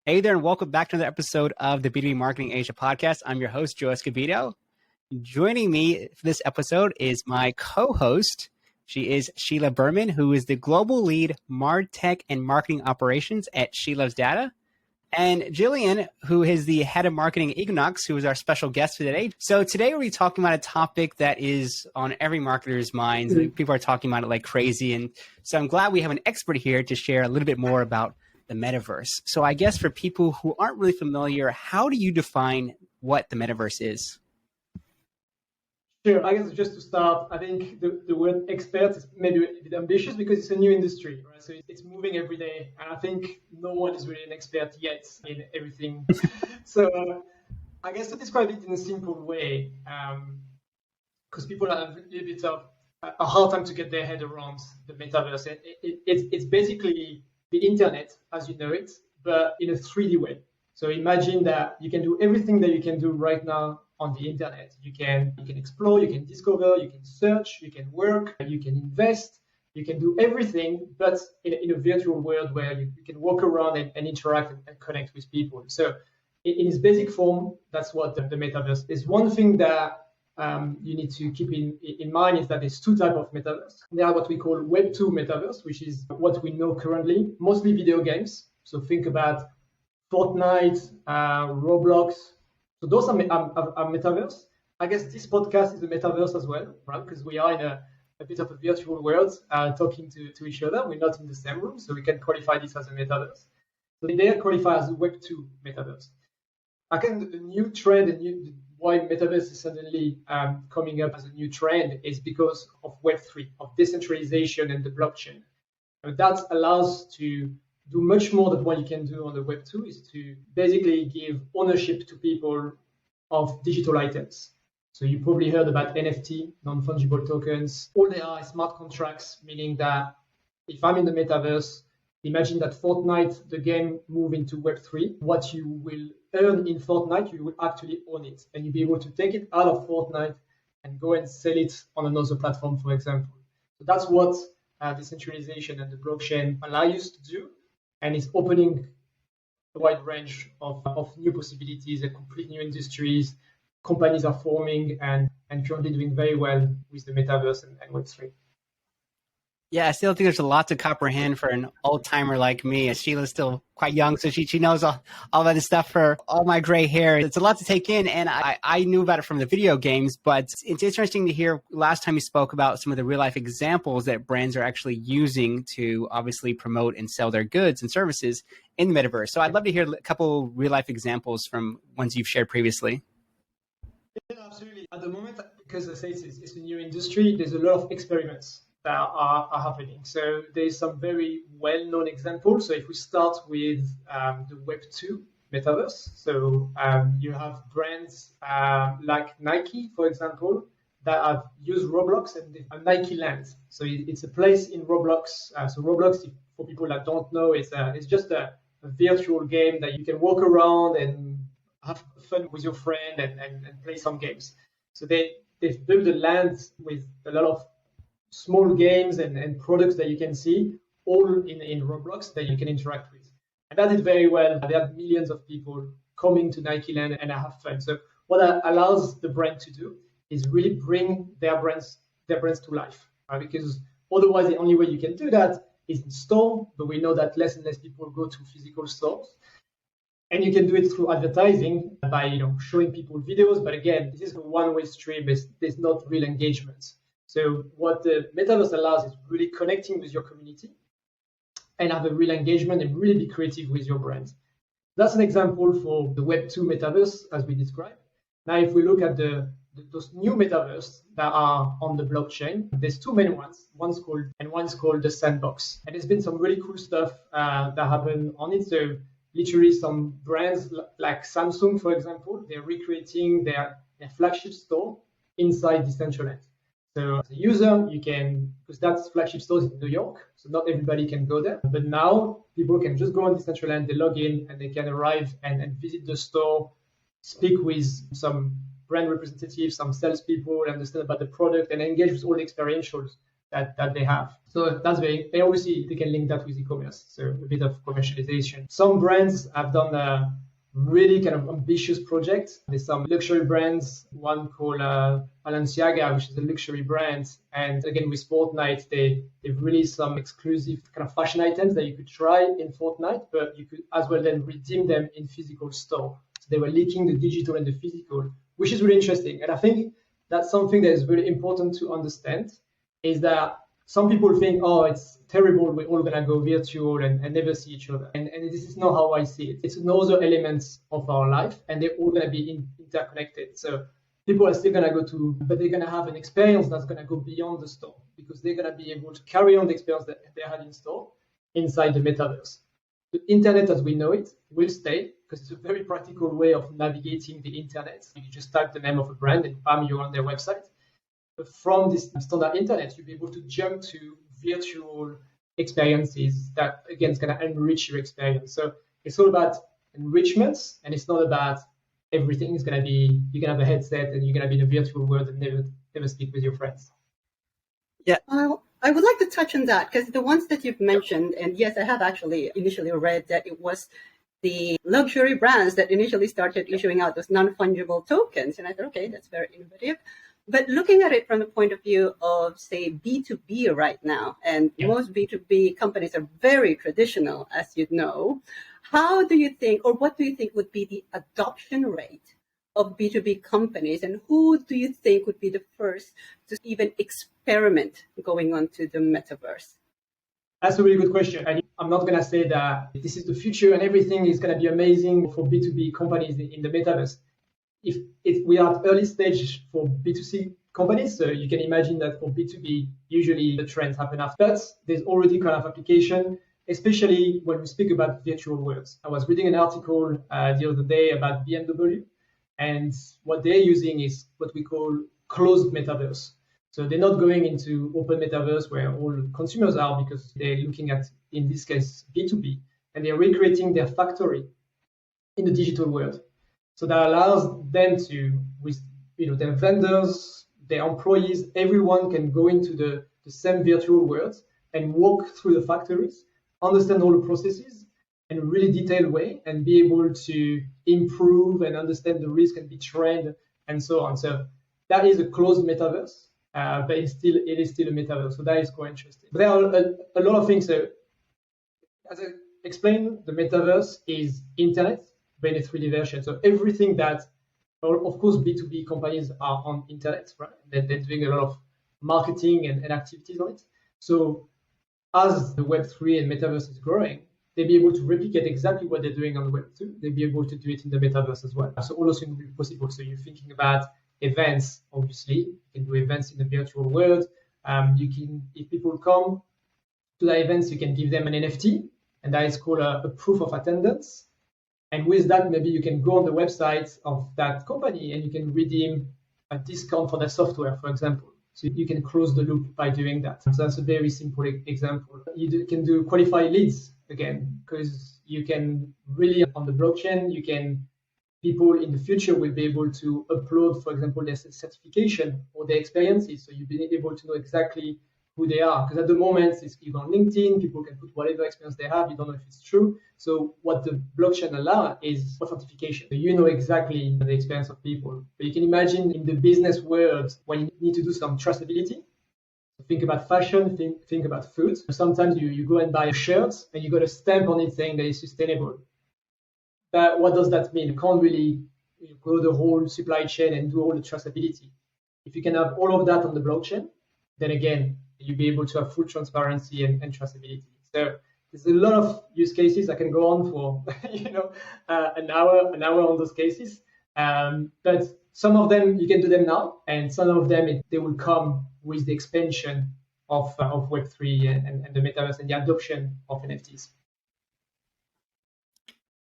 Hey there, and welcome back to another episode of the B2B Marketing Asia podcast. I'm your host, Joe Escobedo. Joining me for this episode is my co-host. She is Sheila Berman, who is the global lead MarTech and marketing operations at Sheila's Data. And Gillian, who is the head of marketing at Equinox, who is our special guest for today. So today we're talking about a topic that is on every marketer's minds. People are talking about it like crazy. And so I'm glad we have an expert here to share a little bit more about the metaverse. So I guess for people who aren't really familiar, how do you define what the metaverse is? Sure. I guess just to start, I think the word expert is maybe a bit ambitious because it's a new industry, right? So it's moving every day. And I think no one is really an expert yet in everything. So I guess to describe it in a simple way, because people have a little bit of a hard time to get their head around the metaverse. It's basically the internet as you know it, but in a 3D way. So imagine that you can do everything that you can do right now on the internet. You can explore, you can discover, you can search, you can work, you can invest, you can do everything, but in a virtual world where you can walk around and interact and connect with people. So in its basic form, that's what the metaverse is. One thing that you need to keep in mind is that there's two types of metaverse. There are what we call Web 2 metaverse, which is what we know currently, mostly video games. So think about Fortnite, Roblox. So those are metaverse. I guess this podcast is a metaverse as well, right? Because we are in a bit of a virtual world talking to each other. We're not in the same room, so we can qualify this as a metaverse. So they qualify as a Web 2 metaverse. I think the new trend, why metaverse is suddenly coming up as a new trend is because of Web 3, of decentralization and the blockchain. And that allows to do much more than what you can do on the Web 2 is to basically give ownership to people of digital items. So you probably heard about NFT, non-fungible tokens. All they are smart contracts, meaning that if I'm in the metaverse, imagine that Fortnite, the game, move into Web 3. What you will earn in Fortnite, you will actually own it. And you'll be able to take it out of Fortnite and go and sell it on another platform, for example. So that's what decentralization and the blockchain allow you to do. And it's opening a wide range of new possibilities, and complete new industries. Companies are forming and currently doing very well with the metaverse and Web3. Yeah, I still think there's a lot to comprehend for an old timer like me. Sheila's still quite young, so she knows all of this stuff for all my gray hair. It's a lot to take in, and I knew about it from the video games, but it's interesting to hear last time you spoke about some of the real life examples that brands are actually using to obviously promote and sell their goods and services in the metaverse. So I'd love to hear a couple real life examples from ones you've shared previously. Yeah, absolutely. At the moment, because I say it's a new industry, there's a lot of experiments that are happening. So there's some very well-known examples. So if we start with the Web 2 metaverse, so you have brands like Nike, for example, that have used Roblox and a Nike Land. So it's a place in Roblox. So Roblox, for people that don't know, it's just a virtual game that you can walk around and have fun with your friend and play some games. So they've built a land with a lot of small games and products that you can see all in Roblox that you can interact with. And that did very well. There are millions of people coming to Nike Land and have fun. So what that allows the brand to do is really bring their brands to life, right? Because otherwise the only way you can do that is in store, but we know that less and less people go to physical stores. And you can do it through advertising by showing people videos. But again, this is a one-way stream. There's not real engagement. So what the metaverse allows is really connecting with your community and have a real engagement and really be creative with your brand. That's an example for the Web 2 metaverse, as we described. Now, if we look at those new metaverse that are on the blockchain, there's two main ones. One's called the Sandbox. And there's been some really cool stuff that happened on it. So literally some brands like Samsung, for example, they're recreating their flagship store inside Decentraland. So as a user, you can, because that's flagship stores in New York, so not everybody can go there. But now people can just go on Decentraland, they log in, and they can arrive and visit the store, speak with some brand representatives, some salespeople, understand about the product, and engage with all the experientials that they have. So that's they obviously they can link that with e-commerce. So a bit of commercialization. Some brands have done a really kind of ambitious project. There's some luxury brands, one called Balenciaga, which is a luxury brand. And again, with Fortnite, they've released some exclusive kind of fashion items that you could try in Fortnite, but you could as well then redeem them in physical store. So they were linking the digital and the physical, which is really interesting. And I think that's something that is really important to understand, is that some people think, oh, it's terrible, we're all gonna go virtual and never see each other. And this is not how I see it. It's another elements of our life, and they're all gonna be interconnected. So people are still gonna but they're gonna have an experience that's gonna go beyond the store, because they're gonna be able to carry on the experience that they had in store inside the metaverse. The internet as we know it will stay, because it's a very practical way of navigating the internet. You just type the name of a brand and bam, you're on their website. But from this standard internet, you'll be able to jump to virtual experiences that, again, is going to enrich your experience. So it's all about enrichments, and it's not about everything is going to be, you can have a headset and you're going to be in a virtual world and never speak with your friends. Yeah. I would like to touch on that, because the ones that you've mentioned, and yes, I have actually initially read that it was the luxury brands that initially started issuing out those non-fungible tokens. And I thought, okay, that's very innovative. But looking at it from the point of view of, say, B2B right now, and most B2B companies are very traditional, as you know, how do you think, or what do you think would be the adoption rate of B2B companies, and who do you think would be the first to even experiment going on to the metaverse? That's a really good question. And I'm not going to say that this is the future and everything is going to be amazing for B2B companies in the metaverse. If we are at early stage for B2C companies, so you can imagine that for B2B, usually the trends happen after. But there's already kind of application, especially when we speak about virtual worlds. I was reading an article the other day about BMW, and what they're using is what we call closed metaverse. So they're not going into open metaverse where all consumers are, because they're looking at, in this case, B2B, and they're recreating their factory in the digital world. So that allows them to, with their vendors, their employees, everyone can go into the same virtual world and walk through the factories, understand all the processes in a really detailed way, and be able to improve and understand the risk and be trained and so on. So that is a closed metaverse, but it is still a metaverse. So that is quite interesting. But there are a lot of things. So as I explained, the metaverse is internet, but in a 3D version. So everything that, of course, B2B companies are on internet, right? They're doing a lot of marketing and activities on it. So as the Web3 and metaverse is growing, they'll be able to replicate exactly what they're doing on the Web2. They'll be able to do it in the metaverse as well. So all those things will be possible. So you're thinking about events, obviously. You can do events in the virtual world. If people come to the events, you can give them an NFT, and that is called a proof of attendance. And with that, maybe you can go on the website of that company and you can redeem a discount for their software, for example. So you can close the loop by doing that. So that's a very simple example. You can do qualified leads again, because you can really, on the blockchain, people in the future will be able to upload, for example, their certification or their experiences. So you'll be able to know exactly who they are. Because at the moment, you go on LinkedIn, people can put whatever experience they have. You don't know if it's true. So what the blockchain allows is authentication. So you know exactly the experience of people. But you can imagine in the business world, when you need to do some traceability, think about fashion, think about food. Sometimes you go and buy a shirt and you got a stamp on it saying that it's sustainable. But what does that mean? You can't really go the whole supply chain and do all the traceability. If you can have all of that on the blockchain, then again, you'll be able to have full transparency and traceability. So there's a lot of use cases. I can go on for an hour on those cases. But some of them you can do them now, and some of them they will come with the expansion of Web3 and the metaverse and the adoption of NFTs.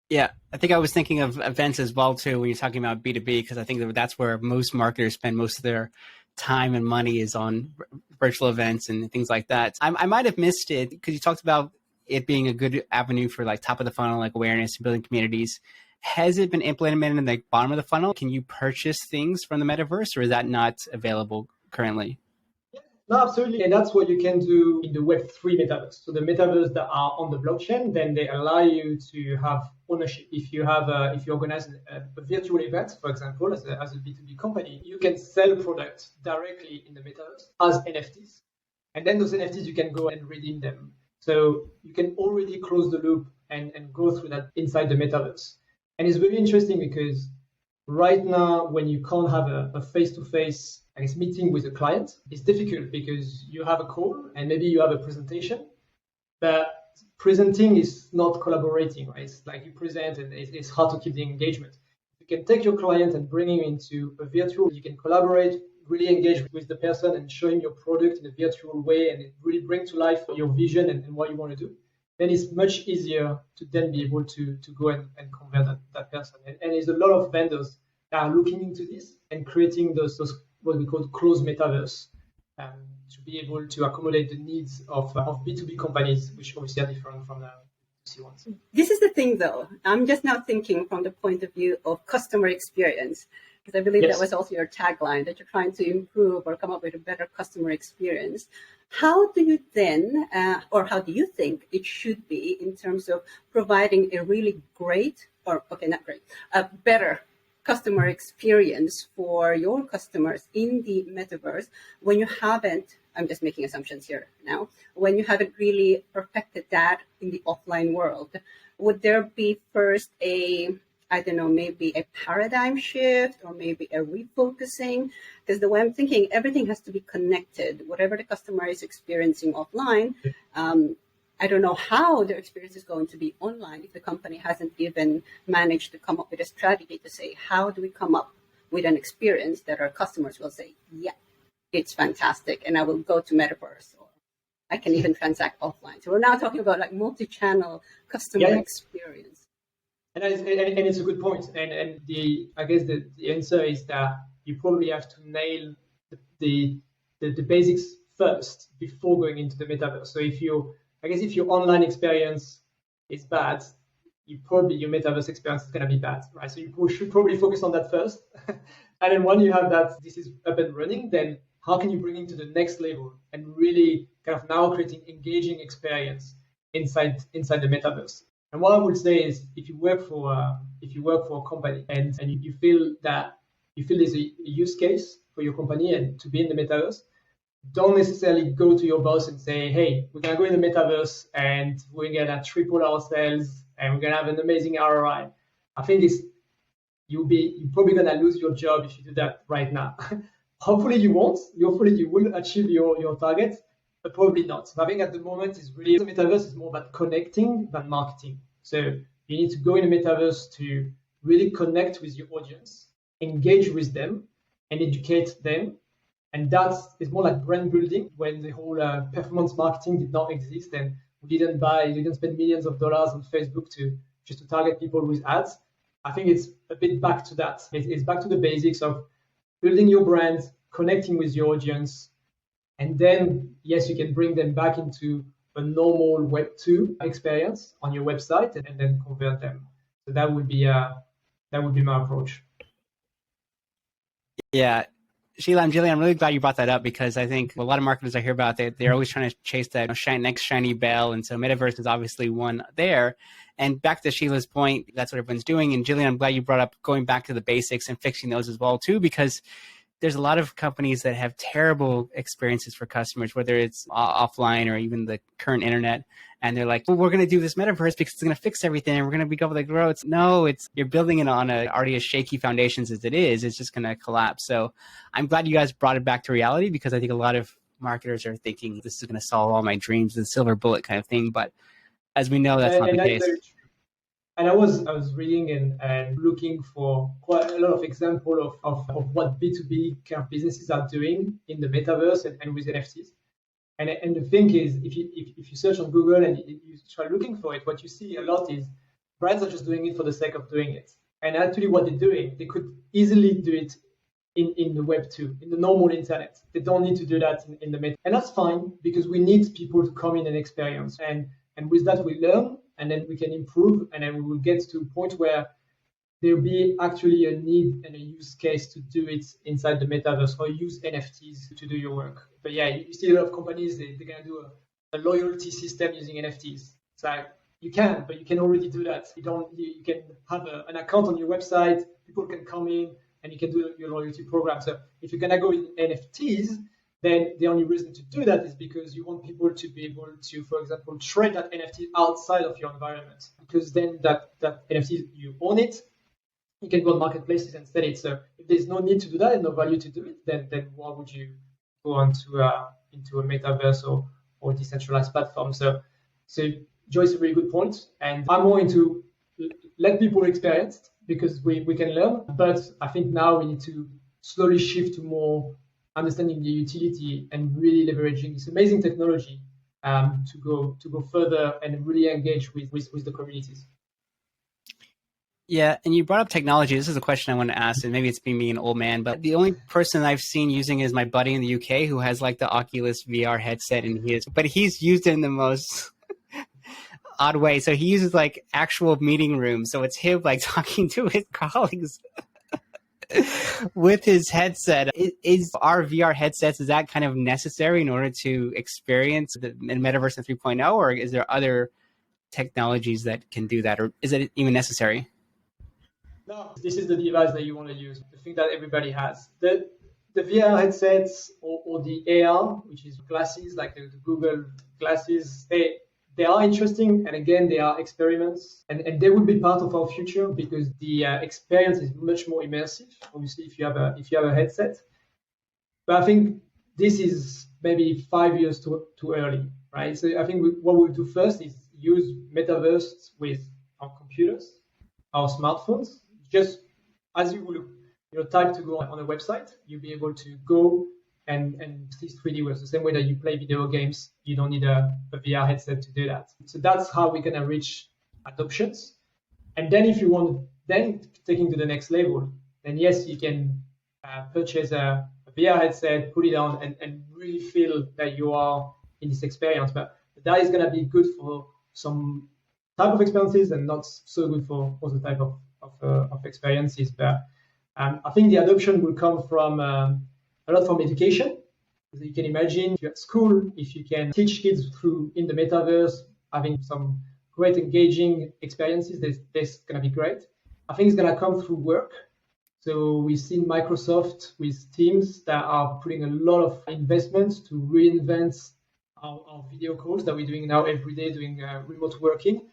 Yeah, I think I was thinking of events as well too when you're talking about B2B, because I think that's where most marketers spend most of their time and money is on virtual events and things like that. I might have missed it because you talked about it being a good avenue for like top of the funnel, like awareness and building communities. Has it been implemented in the bottom of the funnel? Can you purchase things from the metaverse, or is that not available currently? No, absolutely. And that's what you can do in the Web3 metaverse. So the metaverse that are on the blockchain, then they allow you to have ownership. If you organize a virtual event, for example, as a B2B company, you can sell products directly in the metaverse as NFTs. And then those NFTs, you can go and redeem them. So you can already close the loop and go through that inside the metaverse. And it's very interesting because right now, when you can't have a face-to-face meeting with a client, it's difficult because you have a call and maybe you have a presentation, but presenting is not collaborating, right? It's like you present and it's hard to keep the engagement. You can take your client and bring him into a virtual, you can collaborate, really engage with the person and show him your product in a virtual way and really bring to life your vision and what you want to do. Then it's much easier to then be able to go and convert that person. And there's a lot of vendors that are looking into this and creating those what we call closed metaverse to be able to accommodate the needs of B2B companies, which obviously are different from the C ones. This is the thing, though. I'm just now thinking from the point of view of customer experience, because I believe that was also your tagline, that you're trying to improve or come up with a better customer experience. How do you then, or how do you think it should be in terms of providing a really great, or okay, not great, a better customer experience for your customers in the metaverse when you haven't, I'm just making assumptions here now, when you haven't really perfected that in the offline world? Would there be first maybe a paradigm shift or maybe a refocusing? Because the way I'm thinking, everything has to be connected. Whatever the customer is experiencing offline, I don't know how their experience is going to be online if the company hasn't even managed to come up with a strategy to say, how do we come up with an experience that our customers will say, yeah, it's fantastic, and I will go to Metaverse, or I can even transact offline. So we're now talking about like multi-channel customer experience. And it's a good point. And I guess the answer is that you probably have to nail the basics first before going into the metaverse. So if your online experience is bad, your metaverse experience is going to be bad, right? So you should probably focus on that first. And then when you have that, this is up and running, then how can you bring it to the next level and really kind of now creating engaging experience inside the metaverse? And what I would say is, if you work for a company and you feel there's a use case for your company and to be in the metaverse, don't necessarily go to your boss and say, hey, we're going to go in the metaverse and we're going to triple our sales and we're going to have an amazing ROI. I think you're probably going to lose your job if you do that right now. Hopefully you won't. Hopefully you will achieve your target, but probably not. So I think at the moment the metaverse is more about connecting than marketing. So you need to go in the metaverse to really connect with your audience, engage with them, and educate them. And that is more like brand building, when the whole performance marketing did not exist and we didn't spend millions of dollars on Facebook just to target people with ads. I think it's a bit back to that. It's back to the basics of building your brand, connecting with your audience, and then, yes, you can bring them back into a normal Web 2 experience on your website and then convert them. So that would be my approach. Yeah. Sheila and Gillian, I'm really glad you brought that up, because I think a lot of marketers I hear about, they're always trying to chase that next shiny bell. And so Metaverse is obviously one there. And back to Sheila's point, that's what everyone's doing. And Gillian, I'm glad you brought up going back to the basics and fixing those as well, too, because there's a lot of companies that have terrible experiences for customers, whether it's offline or even the current internet. And they're like, well, we're going to do this metaverse because it's going to fix everything and we're going to be able to grow. You're building it on already a shaky foundations as it is. It's just going to collapse. So I'm glad you guys brought it back to reality, because I think a lot of marketers are thinking this is going to solve all my dreams, the silver bullet kind of thing. But as we know, that's not the case. And I was reading and looking for quite a lot of examples of what B2B kind of businesses are doing in the metaverse and with NFTs. And the thing is, if you search on Google and you try looking for it, what you see a lot is brands are just doing it for the sake of doing it. And actually what they're doing, they could easily do it in the Web 2, in the normal internet. They don't need to do that in the meta. And that's fine, because we need people to come in and experience. And with that we learn, and then we can improve, and then we will get to a point where there'll be actually a need and a use case to do it inside the metaverse or use NFTs to do your work. But yeah, you see a lot of companies, they're going to do a loyalty system using NFTs. It's like, you can, but you can already do that. You can have an account on your website, people can come in and you can do your loyalty program. So if you're going to go in NFTs, then the only reason to do that is because you want people to be able to, for example, trade that NFT outside of your environment. Because then that NFT, you own it, you can go on marketplaces and sell it. So if there's no need to do that and no value to do it, then why would you go on to into a metaverse or decentralized platform? So Joyce, a really good point. And I'm more into let people experience because we can learn. But I think now we need to slowly shift to more understanding the utility and really leveraging this amazing technology to go further and really engage with the communities. Yeah, and you brought up technology. This is a question I want to ask, and maybe it's being me an old man, but the only person I've seen using is my buddy in the UK who has like the Oculus VR headset, and he's used it in the most odd way. So he uses like actual meeting rooms. So it's him like talking to his colleagues with his headset. Is our VR headsets, is that kind of necessary in order to experience the Metaverse 3.0, or is there other technologies that can do that, or is it even necessary? No, this is the device that you want to use, the thing that everybody has. The VR headsets or the AR, which is glasses, like the Google glasses, they are interesting, and again, they are experiments, and they will be part of our future because the experience is much more immersive. Obviously, if you have a headset, but I think this is maybe 5 years too early, right? So I think what we'll do first is use Metaverse with our computers, our smartphones. Just as you will type to go on a website, you'll be able to go and see 3D worlds. The same way that you play video games, you don't need a VR headset to do that. So that's how we're gonna reach adoptions. And then if you want, then taking to the next level, then yes, you can purchase a VR headset, put it on, and really feel that you are in this experience. But that is gonna be good for some type of experiences and not so good for other type of experiences. But I think the adoption will come from a lot from education. As you can imagine, if you're at school, if you can teach kids through in the metaverse, having some great engaging experiences, that's going to be great. I think it's going to come through work. So we've seen Microsoft with Teams that are putting a lot of investments to reinvent our video calls that we're doing now every day, doing remote working,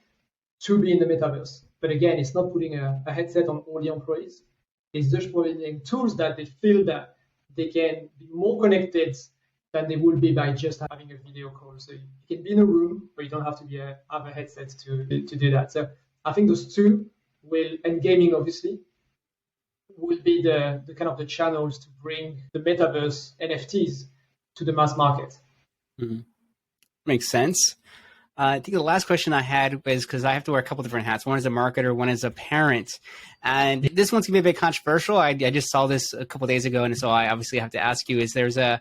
to be in the metaverse. But again, it's not putting a headset on all the employees. It's just providing tools that they feel that they can be more connected than they would be by just having a video call. So you can be in a room, but you don't have to have a headset to do that. So I think those two will, and gaming obviously, will be the kind of the channels to bring the metaverse NFTs to the mass market. Mm-hmm. Makes sense. I think the last question I had was, because I have to wear a couple different hats. One is a marketer, one is a parent. And this one's going to be a bit controversial. I just saw this a couple days ago, and so I obviously have to ask you, is there's a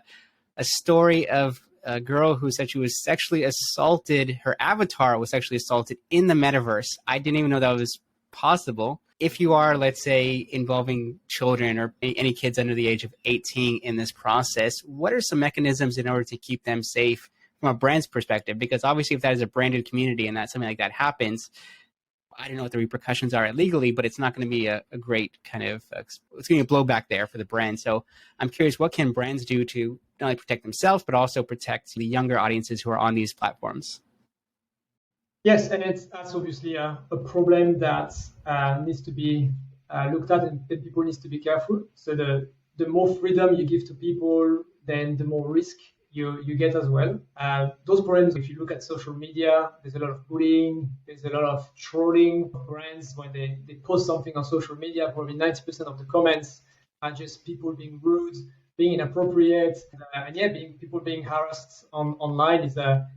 story of a girl who said she was sexually assaulted. Her avatar was sexually assaulted in the metaverse. I didn't even know that was possible. If you are, let's say, involving children or any kids under the age of 18 in this process, what are some mechanisms in order to keep them safe from a brand's perspective? Because obviously if that is a branded community and that something like that happens, I don't know what the repercussions are legally, but it's not going to be a great kind of, it's going to be a blowback there for the brand. So I'm curious, what can brands do to not only protect themselves, but also protect the younger audiences who are on these platforms? Yes, and that's obviously a problem that needs to be looked at, and people need to be careful. So the more freedom you give to people, then the more risk you get as well. Those problems, if you look at social media, there's a lot of bullying, there's a lot of trolling of brands when they post something on social media. Probably 90% of the comments are just people being rude, being inappropriate, and people being harassed online is a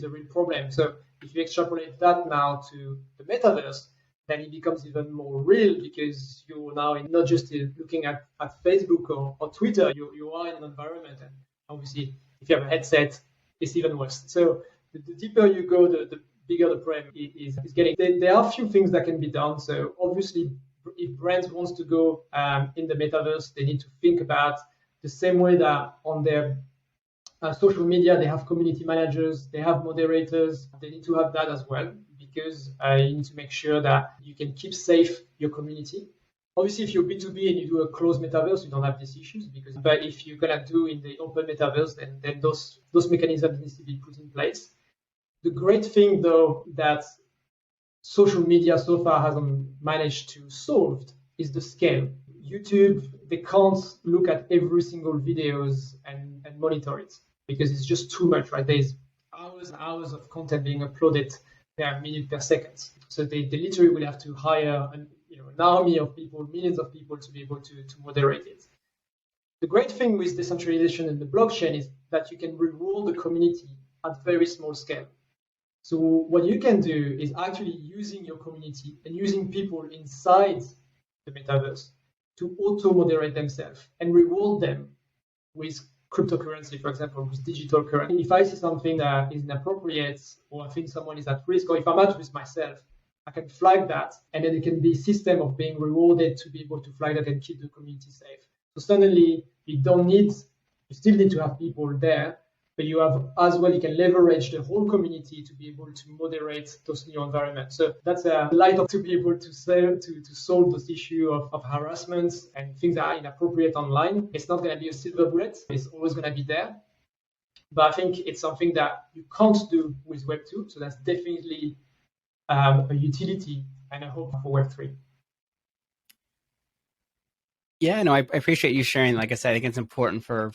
real problem. So if you extrapolate that now to the metaverse, then it becomes even more real, because you're now not just looking at Facebook or Twitter, you are in an environment, and obviously if you have a headset, it's even worse. So the deeper you go, the bigger the problem is getting. There are a few things that can be done. So obviously, if brands wants to go in the metaverse, they need to think about the same way that on their social media, they have community managers, they have moderators. They need to have that as well, because you need to make sure that you can keep safe your community. Obviously, if you're B2B and you do a closed metaverse, you don't have these issues. But if you're gonna do in the open metaverse, then those mechanisms need to be put in place. The great thing, though, that social media so far hasn't managed to solve is the scale. YouTube, they can't look at every single videos and monitor it, because it's just too much, right? There's hours and hours of content being uploaded per minute, per second. So they literally will have to hire an army of people, millions of people, to be able to moderate it. The great thing with decentralization and the blockchain is that you can reward the community at very small scale. So what you can do is actually using your community and using people inside the metaverse to auto-moderate themselves and reward them with cryptocurrency, for example, with digital currency. If I see something that is inappropriate, or I think someone is at risk, or if I'm at risk myself, I can flag that, and then it can be a system of being rewarded to be able to flag that and keep the community safe. So suddenly, you still need to have people there, but you have as well, you can leverage the whole community to be able to moderate those new environments. So that's a light up to be able to solve this issue of harassment and things that are inappropriate online. It's not going to be a silver bullet. It's always going to be there. But I think it's something that you can't do with Web2. So that's definitely a utility and a hope for Web3. Yeah, no, I appreciate you sharing. Like I said, I think it's important for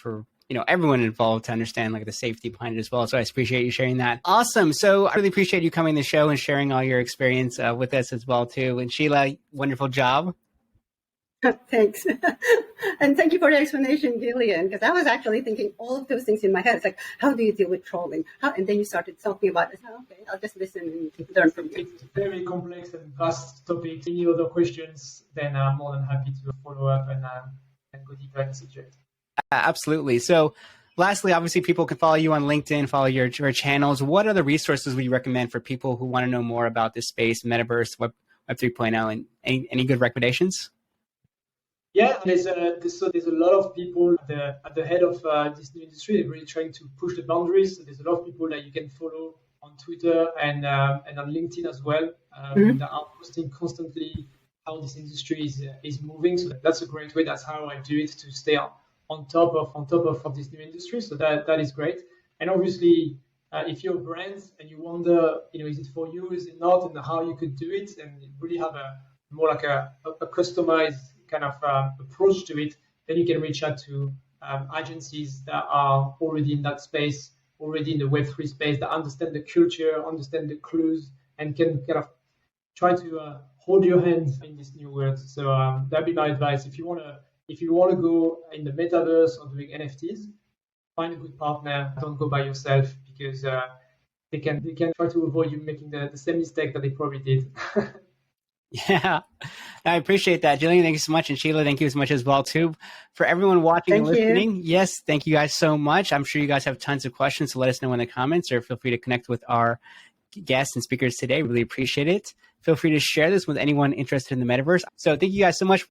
everyone involved to understand like the safety behind it as well. So I appreciate you sharing that. Awesome. So I really appreciate you coming to the show and sharing all your experience with us as well too. And Sheila, wonderful job. Thanks. And thank you for the explanation, Gillian, because I was actually thinking all of those things in my head. It's like, how do you deal with trolling? And then you started talking about it. Okay, I'll just listen and learn from you. It's a very complex and vast topic. Any other questions, then I'm more than happy to follow up and go deeper in the subject. Absolutely. So lastly, obviously, people can follow you on LinkedIn, follow your channels. What other resources would you recommend for people who want to know more about this space, Metaverse, Web 3.0, and any good recommendations? Yeah, there's a lot of people at the head of this new industry. They're really trying to push the boundaries. There's a lot of people that you can follow on Twitter and on LinkedIn as well that are posting constantly how this industry is moving. So that's a great way. That's how I do it, to stay on top of this new industry. So that is great. And obviously, if you're a brand and you wonder, is it for you, is it not, and how you could do it, and really have more like a customized kind of approach to it, then you can reach out to agencies that are already in that space, already in the Web3 space, that understand the culture, understand the clues, and can kind of try to hold your hands in this new world. So that'd be my advice. If you want to go in the metaverse or doing NFTs, find a good partner. Don't go by yourself, because they can try to avoid you making the same mistake that they probably did. Yeah, I appreciate that. Gillian, thank you so much. And Sheila, thank you as much as well, too. For everyone watching and listening, yes, thank you guys so much. I'm sure you guys have tons of questions, so let us know in the comments, or feel free to connect with our guests and speakers today. Really appreciate it. Feel free to share this with anyone interested in the metaverse. So thank you guys so much.